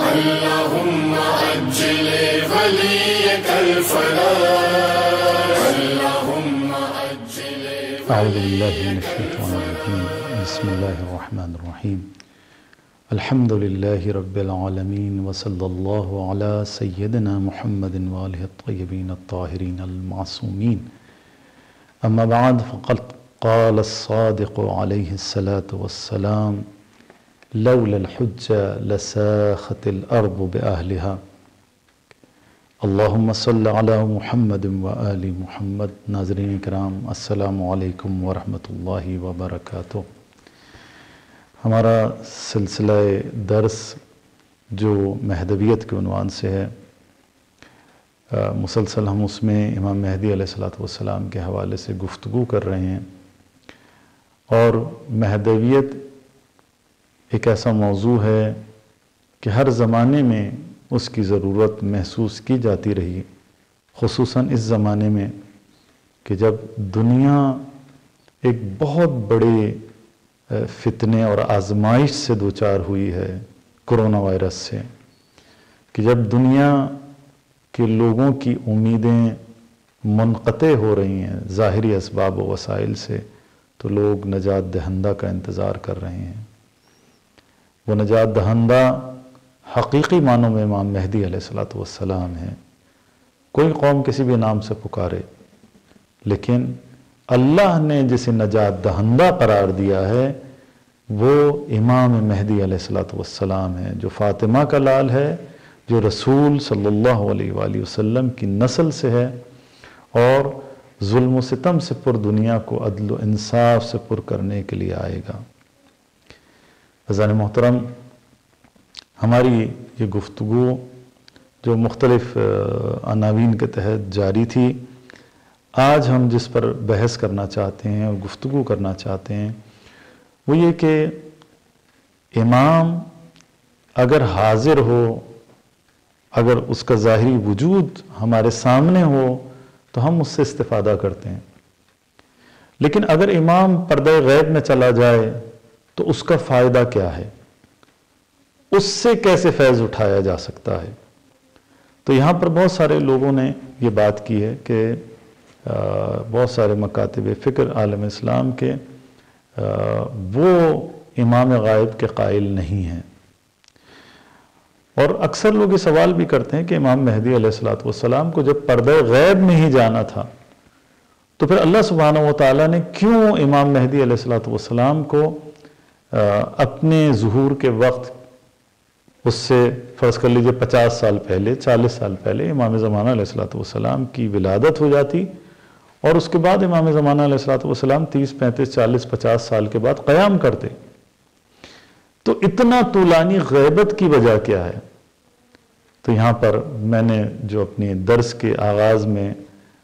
اللهم أجل وليك الفلاح اللهم أجل. أعوذ بالله من الشيطان الرجيم. بسم الله الرحمن الرحيم. الحمد لله رب العالمين وصلى الله على سيدنا محمد وآله الطيبين الطاهرين المعصومين. أما بعد فقد قال الصادق عليه الصلاة والسلام لولا الحجة لساخت الأرض بأهلها. اللهم صل على محمد وآل محمد. ناظرین کرام السلام علیکم ورحمۃ اللہ وبرکاتہ. ہمارا سلسلہ درس جو مہدویت کے عنوان سے ہے، مسلسل ہم اس میں امام مہدی علیہ السلام کے حوالے سے گفتگو کر رہے ہیں، اور مہدویت ایک ایسا موضوع ہے کہ ہر زمانے میں اس کی ضرورت محسوس کی جاتی رہی، خصوصاً اس زمانے میں کہ جب دنیا ایک بہت بڑے فتنے اور آزمائش سے دوچار ہوئی ہے، کرونا وائرس سے، کہ جب دنیا کے لوگوں کی امیدیں منقطع ہو رہی ہیں ظاہری اسباب و وسائل سے، تو لوگ نجات دہندہ کا انتظار کر رہے ہیں. وہ نجات دہندہ حقیقی معنوں میں امام مہدی علیہ السلام ہے. کوئی قوم کسی بھی نام سے پکارے، لیکن اللہ نے جسے نجات دہندہ قرار دیا ہے وہ امام مہدی علیہ السلام ہے، جو فاطمہ کا لال ہے، جو رسول صلی اللہ علیہ وآلہ وسلم کی نسل سے ہے، اور ظلم و ستم سے پر دنیا کو عدل و انصاف سے پر کرنے کے لیے آئے گا. عزیزان محترم، ہماری یہ گفتگو جو مختلف عناوین کے تحت جاری تھی، آج ہم جس پر بحث کرنا چاہتے ہیں اور گفتگو کرنا چاہتے ہیں وہ یہ کہ امام اگر حاضر ہو، اگر اس کا ظاہری وجود ہمارے سامنے ہو تو ہم اس سے استفادہ کرتے ہیں، لیکن اگر امام پردہ غیب میں چلا جائے تو اس کا فائدہ کیا ہے، اس سے کیسے فیض اٹھایا جا سکتا ہے. تو یہاں پر بہت سارے لوگوں نے یہ بات کی ہے کہ بہت سارے مکاتب فکر عالم اسلام کے وہ امام غائب کے قائل نہیں ہیں، اور اکثر لوگ یہ سوال بھی کرتے ہیں کہ امام مہدی علیہ السلام کو جب پردہ غیب میں ہی جانا تھا تو پھر اللہ سبحانہ و تعالیٰ نے کیوں امام مہدی علیہ السلام کو اپنے ظہور کے وقت اس سے فرض کر لیجئے 50 سال پہلے، 40 سال پہلے امام زمانہ علیہ السلام کی ولادت ہو جاتی، اور اس کے بعد امام زمانہ علیہ السلام 30، 35، 40، 50 سال کے بعد قیام کرتے. تو اتنا طولانی غیبت کی وجہ کیا ہے؟ تو یہاں پر میں نے جو اپنی درس کے آغاز میں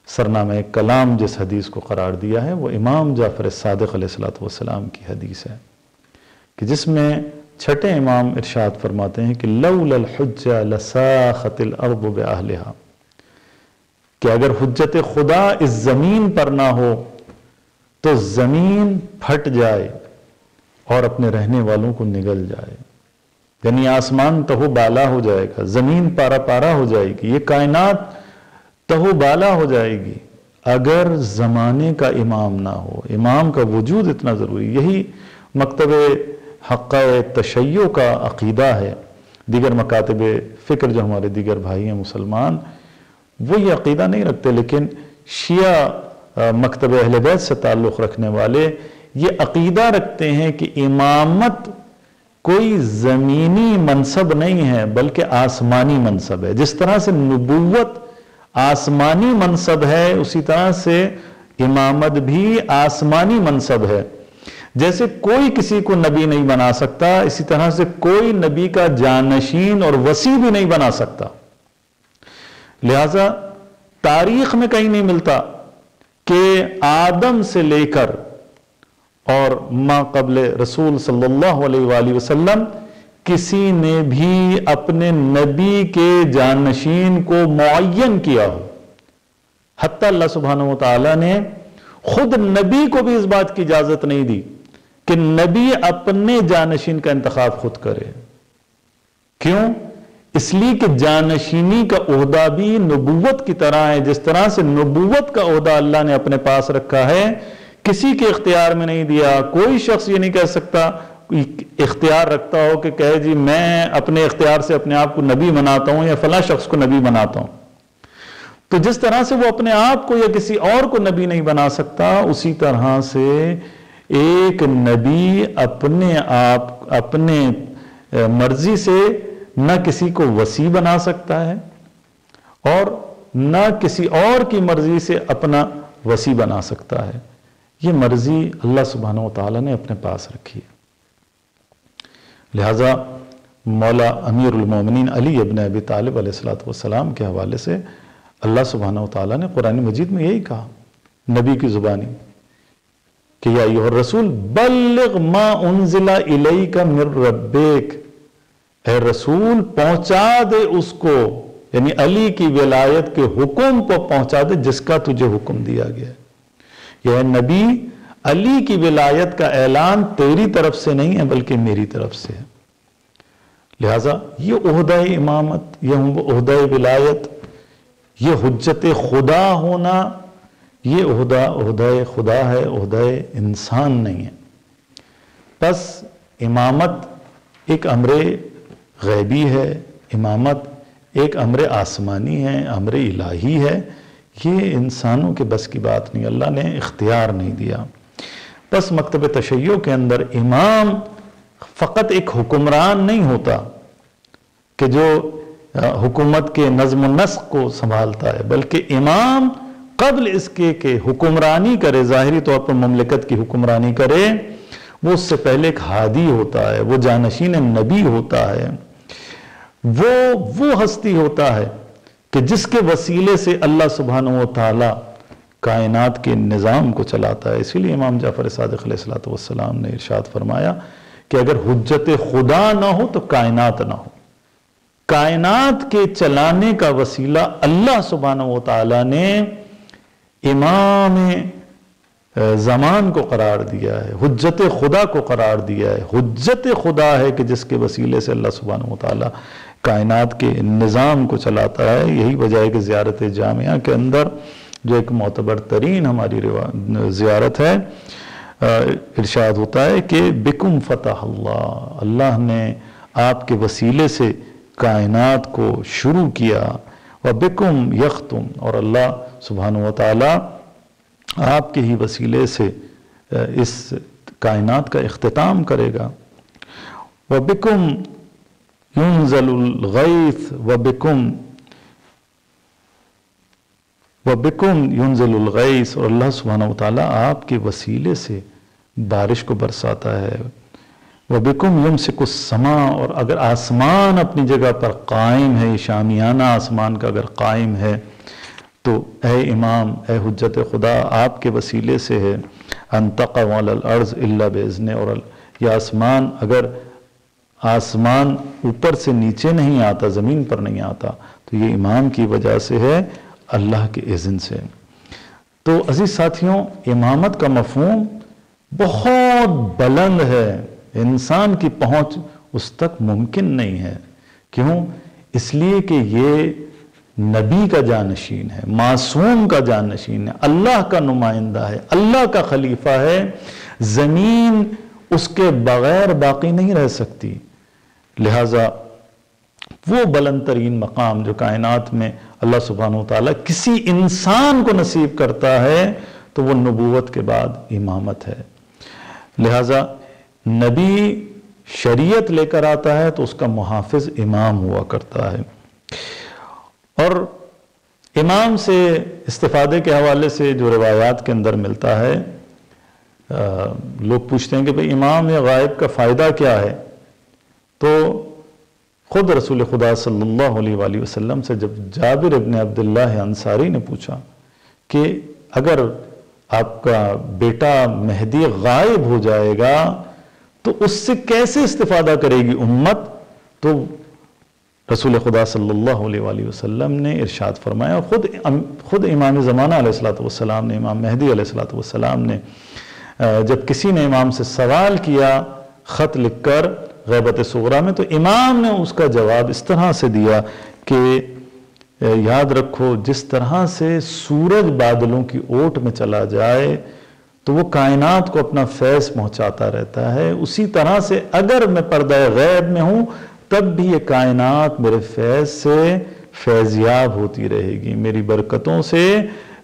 سرنامہ کلام جس حدیث کو قرار دیا ہے وہ امام جعفر صادق علیہ السلام کی حدیث ہے، کہ جس میں چھٹے امام ارشاد فرماتے ہیں کہ لولا الحجہ لساخت الارض باہلہا، کہ اگر حجت خدا اس زمین پر نہ ہو تو زمین پھٹ جائے اور اپنے رہنے والوں کو نگل جائے. یعنی آسمان تہو بالا ہو جائے گا، زمین پارا پارا ہو جائے گی، یہ کائنات تہو بالا ہو جائے گی اگر زمانے کا امام نہ ہو. امام کا وجود اتنا ضروری. یہی مکتب حقہ تشیع کا عقیدہ ہے. دیگر مکاتب فکر جو ہمارے دیگر بھائی ہیں مسلمان وہ یہ عقیدہ نہیں رکھتے، لیکن شیعہ مکتب اہل بیت سے تعلق رکھنے والے یہ عقیدہ رکھتے ہیں کہ امامت کوئی زمینی منصب نہیں ہے بلکہ آسمانی منصب ہے. جس طرح سے نبوت آسمانی منصب ہے اسی طرح سے امامت بھی آسمانی منصب ہے. جیسے کوئی کسی کو نبی نہیں بنا سکتا، اسی طرح سے کوئی نبی کا جانشین اور وصی بھی نہیں بنا سکتا. لہذا تاریخ میں کہیں نہیں ملتا کہ آدم سے لے کر اور ما قبل رسول صلی اللہ علیہ وآلہ وسلم کسی نے بھی اپنے نبی کے جانشین کو معین کیا ہو. حتیٰ اللہ سبحانہ و تعالیٰ نے خود نبی کو بھی اس بات کی اجازت نہیں دی کہ نبی اپنے جانشین کا انتخاب خود کرے. کیوں؟ اس لیے کہ جانشینی کا عہدہ بھی نبوت کی طرح ہے. جس طرح سے نبوت کا عہدہ اللہ نے اپنے پاس رکھا ہے، کسی کے اختیار میں نہیں دیا. کوئی شخص یہ نہیں کہہ سکتا اختیار رکھتا ہو کہ کہے جی میں اپنے اختیار سے اپنے آپ کو نبی بناتا ہوں یا فلاں شخص کو نبی بناتا ہوں. تو جس طرح سے وہ اپنے آپ کو یا کسی اور کو نبی نہیں بنا سکتا، اسی طرح سے ایک نبی اپنے مرضی سے نہ کسی کو وصی بنا سکتا ہے اور نہ کسی اور کی مرضی سے اپنا وصی بنا سکتا ہے. یہ مرضی اللہ سبحانہ و تعالیٰ نے اپنے پاس رکھی ہے. لہذا مولا امیر المومنین علی ابن ابی طالب علیہ السلام کے حوالے سے اللہ سبحانہ و تعالیٰ نے قرآن مجید میں یہی کہا نبی کی زبانی کہ یا ایھا الرسول بلغ ما انزل الیک من ربک، اے رسول پہنچا دے اس کو، یعنی علی کی ولایت کے حکم کو پہنچا دے جس کا تجھے حکم دیا گیا ہے. یہ نبی علی کی ولایت کا اعلان تیری طرف سے نہیں ہے بلکہ میری طرف سے ہے. لہذا یہ عہدہ امامت، یہ عہدہ ولایت، یہ حجت خدا ہونا، یہ عہدہ خدا ہے، عہدہ انسان نہیں ہے. پس امامت ایک امر غیبی ہے، امامت ایک امر آسمانی ہے، امر الہی ہے. یہ انسانوں کے بس کی بات نہیں، اللہ نے اختیار نہیں دیا. پس مکتب تشیع کے اندر امام فقط ایک حکمران نہیں ہوتا کہ جو حکومت کے نظم و نسق کو سنبھالتا ہے، بلکہ امام قبل اس کے کہ حکمرانی کرے، ظاہری طور پر مملکت کی حکمرانی کرے، وہ اس سے پہلے ایک ہادی ہوتا ہے، وہ جانشین نبی ہوتا ہے، وہ ہستی ہوتا ہے کہ جس کے وسیلے سے اللہ سبحانہ و تعالی کائنات کے نظام کو چلاتا ہے. اسی لیے امام جعفر صادق علیہ السلام نے ارشاد فرمایا کہ اگر حجت خدا نہ ہو تو کائنات نہ ہو. کائنات کے چلانے کا وسیلہ اللہ سبحانہ و تعالی نے امام زمان کو قرار دیا ہے، حجت خدا کو قرار دیا ہے. حجت خدا ہے کہ جس کے وسیلے سے اللہ سبحانہ و تعالی کائنات کے نظام کو چلاتا ہے. یہی وجہ ہے کہ زیارت جامعہ کے اندر جو ایک معتبر ترین ہماری زیارت ہے، ارشاد ہوتا ہے کہ بکم فتح اللہ، اللہ نے آپ کے وسیلے سے کائنات کو شروع کیا، وبکم یختم، اور اللہ سبحانہ و تعالی آپ کے ہی وسیلے سے اس کائنات کا اختتام کرے گا. وبکم ينزل الغیث وبکم ينزل الغیث، اور اللہ سبحانہ و تعالیٰ آپ کے وسیلے سے بارش کو برساتا ہے. وبکم یمسک السماء، اور اگر آسمان اپنی جگہ پر قائم ہے، شامیانہ آسمان کا اگر قائم ہے تو اے امام، اے حجت خدا، آپ کے وسیلے سے ہے. ان تقع علی الارض الا باذن، اور یہ آسمان اگر آسمان اوپر سے نیچے نہیں آتا، زمین پر نہیں آتا، تو یہ امام کی وجہ سے ہے، اللہ کے اذن سے. تو عزیز ساتھیوں، امامت کا مفہوم بہت بلند ہے، انسان کی پہنچ اس تک ممکن نہیں ہے. کیوں؟ اس لیے کہ یہ نبی کا جانشین ہے، معصوم کا جانشین ہے، اللہ کا نمائندہ ہے، اللہ کا خلیفہ ہے. زمین اس کے بغیر باقی نہیں رہ سکتی. لہذا وہ بلند ترین مقام جو کائنات میں اللہ سبحانہ وتعالی کسی انسان کو نصیب کرتا ہے تو وہ نبوت کے بعد امامت ہے. لہذا نبی شریعت لے کر آتا ہے تو اس کا محافظ امام ہوا کرتا ہے. اور امام سے استفادے کے حوالے سے جو روایات کے اندر ملتا ہے، لوگ پوچھتے ہیں کہ بھئی امام یا غائب کا فائدہ کیا ہے؟ تو خود رسول خدا صلی اللہ علیہ وآلہ وسلم سے جب جابر ابن عبداللہ انصاری نے پوچھا کہ اگر آپ کا بیٹا مہدی غائب ہو جائے گا تو اس سے کیسے استفادہ کرے گی امت، تو رسول خدا صلی اللہ علیہ وآلہ وسلم نے ارشاد فرمایا، خود امام زمانہ علیہ السلام نے، امام مہدی علیہ السلام نے جب کسی نے امام سے سوال کیا خط لکھ کر غیبت صغرا میں، تو امام نے اس کا جواب اس طرح سے دیا کہ یاد رکھو جس طرح سے سورج بادلوں کی اوٹ میں چلا جائے تو وہ کائنات کو اپنا فیض پہنچاتا رہتا ہے، اسی طرح سے اگر میں پردہ غیب میں ہوں تب بھی یہ کائنات میرے فیض سے فیضیاب ہوتی رہے گی، میری برکتوں سے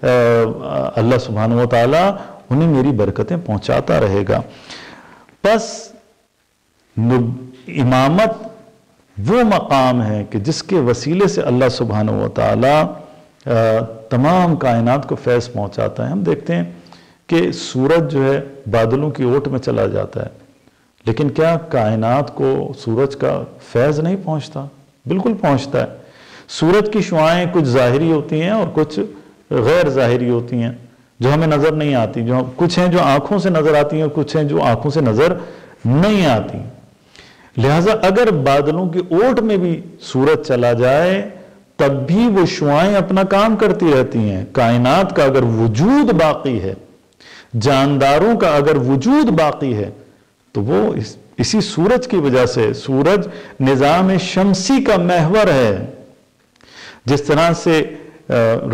اللہ سبحانہ و تعالیٰ انہیں میری برکتیں پہنچاتا رہے گا۔ پس امامت وہ مقام ہے کہ جس کے وسیلے سے اللہ سبحانہ و تعالیٰ تمام کائنات کو فیض پہنچاتا ہے۔ ہم دیکھتے ہیں کہ سورج جو ہے بادلوں کی اوٹ میں چلا جاتا ہے، لیکن کیا کائنات کو سورج کا فیض نہیں پہنچتا؟ بالکل پہنچتا ہے۔ سورج کی شعائیں کچھ ظاہری ہوتی ہیں اور کچھ غیر ظاہری ہوتی ہیں جو ہمیں نظر نہیں آتی، جو کچھ ہیں جو آنکھوں سے نظر آتی ہیں اور کچھ ہیں جو آنکھوں سے نظر نہیں آتی۔ لہٰذا اگر بادلوں کی اوٹ میں بھی سورج چلا جائے تب بھی وہ شعائیں اپنا کام کرتی رہتی ہیں۔ کائنات کا اگر وجود باقی ہے، جانداروں کا اگر وجود باقی ہے تو وہ اسی سورج کی وجہ سے، سورج نظام شمسی کا محور ہے۔ جس طرح سے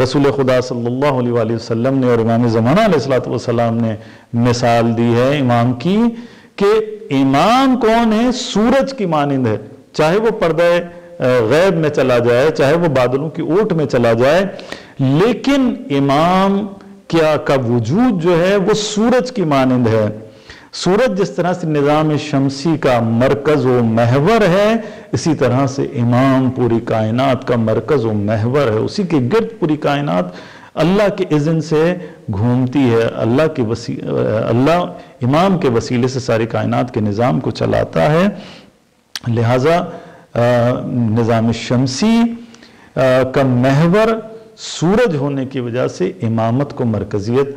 رسول خدا صلی اللہ علیہ وآلہ وسلم نے اور امام زمانہ علیہ السلام نے مثال دی ہے امام کی، کہ امام کون ہے؟ سورج کی مانند ہے، چاہے وہ پردہ غیب میں چلا جائے، چاہے وہ بادلوں کی اوٹ میں چلا جائے، لیکن امام کا وجود جو ہے وہ سورج کی مانند ہے۔ سورج جس طرح سے نظام شمسی کا مرکز و محور ہے، اسی طرح سے امام پوری کائنات کا مرکز و محور ہے، اسی کے گرد پوری کائنات اللہ کے اذن سے گھومتی ہے۔ اللہ امام کے وسیلے سے ساری کائنات کے نظام کو چلاتا ہے۔ لہٰذا نظام شمسی کا محور سورج ہونے کی وجہ سے امامت کو مرکزیت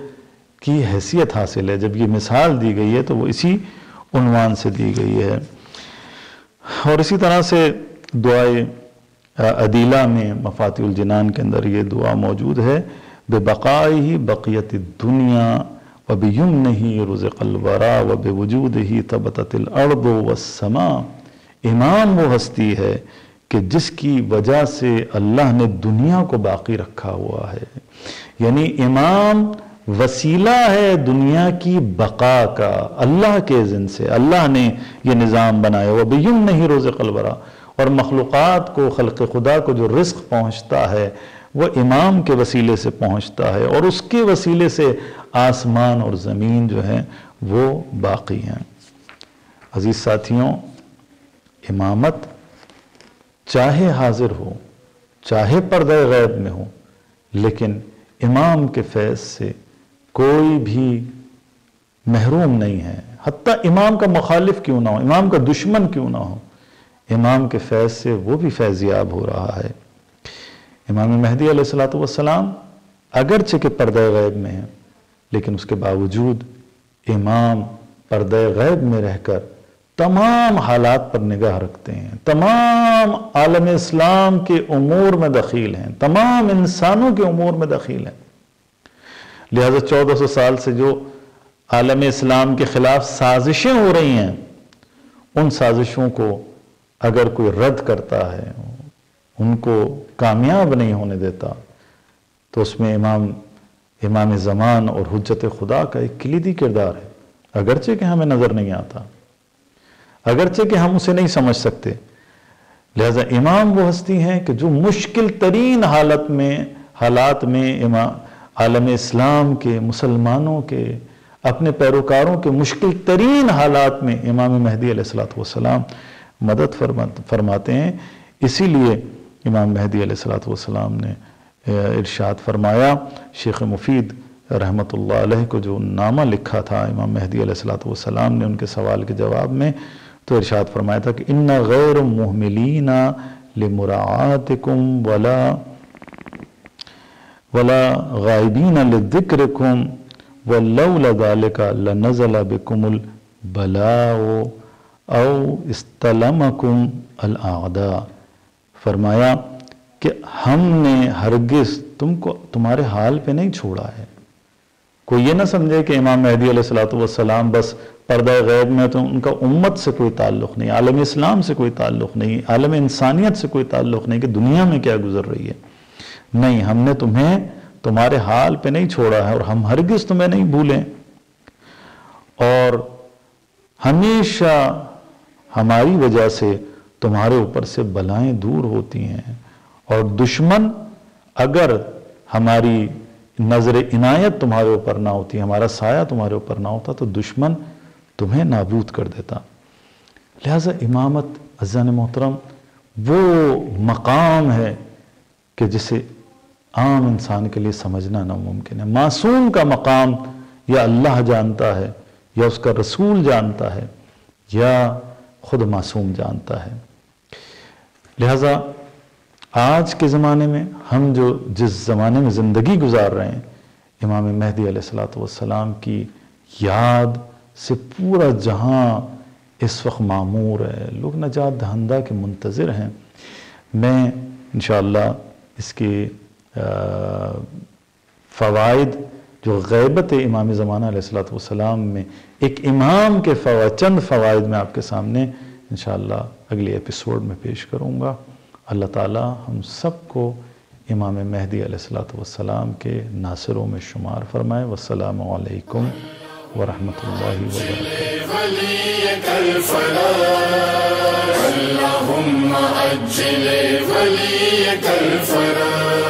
کی حیثیت حاصل ہے۔ جب یہ مثال دی گئی ہے تو وہ اسی عنوان سے دی گئی ہے۔ اور اسی طرح سے دعائے عدیلہ میں مفاتیح الجنان کے اندر یہ دعا موجود ہے، ببقائہ بقیت الدنیا وبیمنہ رزق الورا وبوجودہ ثبتت الارض والسماء۔ امام وہ ہستی ہے کہ جس کی وجہ سے اللہ نے دنیا کو باقی رکھا ہوا ہے، یعنی امام وسیلہ ہے دنیا کی بقا کا، اللہ کے اذن سے اللہ نے یہ نظام بنایا۔ وَبِيُمْنِهِ رُزِقَ الْوَرَى، اور مخلوقات کو، خلق خدا کو جو رزق پہنچتا ہے وہ امام کے وسیلے سے پہنچتا ہے، اور اس کے وسیلے سے آسمان اور زمین جو ہیں وہ باقی ہیں۔ عزیز ساتھیوں، امامت چاہے حاضر ہو، چاہے پردہ غیب میں ہو، لیکن امام کے فیض سے کوئی بھی محروم نہیں ہے، حتیٰ امام کا مخالف کیوں نہ ہو، امام کا دشمن کیوں نہ ہو، امام کے فیض سے وہ بھی فیضیاب ہو رہا ہے۔ امام مہدی علیہ السلام اگرچہ کہ پردہ غیب میں ہیں، لیکن اس کے باوجود امام پردہ غیب میں رہ کر تمام حالات پر نگاہ رکھتے ہیں، تمام عالم اسلام کے امور میں دخیل ہیں، تمام انسانوں کے امور میں دخیل ہیں۔ لہذا 1400 سال سے جو عالم اسلام کے خلاف سازشیں ہو رہی ہیں، ان سازشوں کو اگر کوئی رد کرتا ہے، ان کو کامیاب نہیں ہونے دیتا، تو اس میں امام زمان اور حجت خدا کا ایک کلیدی کردار ہے، اگرچہ کہ ہمیں نظر نہیں آتا، اگرچہ کہ ہم اسے نہیں سمجھ سکتے۔ لہذا امام وہ ہستی ہیں کہ جو مشکل ترین حالات میں عالم اسلام کے، مسلمانوں کے، اپنے پیروکاروں کے مشکل ترین حالات میں امام مہدی علیہ السلام مدد فرماتے ہیں۔ اسی لیے امام مہدی علیہ السلام نے ارشاد فرمایا، شیخ مفید رحمت اللہ علیہ کو جو نامہ لکھا تھا امام مہدی علیہ السلام نے ان کے سوال کے جواب میں، تو ارشاد فرمایا تھا کہ اِنَّ غَيْرُ مُحْمِلِينَ لِمُرَاعَاتِكُمْ وَلَا غَائِبِينَ لِذِّكْرِكُمْ وَلَوْلَ ذَلِكَ لَنَزَلَ بِكُمُ الْبَلَاءُ أَوْ اسْتَلَمَكُمْ الْأَعْدَاءُ۔ فرمایا کہ ہم نے ہرگز تم کو تمہارے حال پہ نہیں چھوڑا ہے، کوئی یہ نہ سمجھے کہ امام مہدی علیہ الصلوۃ والسلام بس پردہ غیب میں، تو ان کا امت سے کوئی تعلق نہیں، عالم اسلام سے کوئی تعلق نہیں، عالم انسانیت سے کوئی تعلق نہیں کہ دنیا میں کیا گزر رہی ہے۔ نہیں، ہم نے تمہیں تمہارے حال پہ نہیں چھوڑا ہے، اور ہم ہرگز تمہیں نہیں بھولیں، اور ہمیشہ ہماری وجہ سے تمہارے اوپر سے بلائیں دور ہوتی ہیں، اور دشمن اگر ہماری نظر عنایت تمہارے اوپر نہ ہوتی، ہمارا سایہ تمہارے اوپر نہ ہوتا، تو دشمن تمہیں نابود کر دیتا۔ لہٰذا امامت عزیزان محترم وہ مقام ہے کہ جسے عام انسان کے لیے سمجھنا ناممکن ہے۔ معصوم کا مقام یا اللہ جانتا ہے، یا اس کا رسول جانتا ہے، یا خود معصوم جانتا ہے۔ لہٰذا آج کے زمانے میں ہم جو جس زمانے میں زندگی گزار رہے ہیں، امام مہدی علیہ الصلوۃ والسلام کی یاد سے پورا جہاں اس وقت معمور ہے، لوگ نجات دہندہ کے منتظر ہیں۔ میں انشاءاللہ اس کی فوائد جو غیبت امام زمانہ علیہ الصلوۃ والسلام میں ایک امام کے چند فوائد میں آپ کے سامنے انشاءاللہ اگلی ایپیسوڈ میں پیش کروں گا۔ اللہ تعالی ہم سب کو امام مہدی علیہ الصلوۃ والسلام کے ناصروں میں شمار فرمائے۔ والسلام علیکم ورحمۃ اللہ وبرکاتہ۔ اللهم أجل وليك الفرج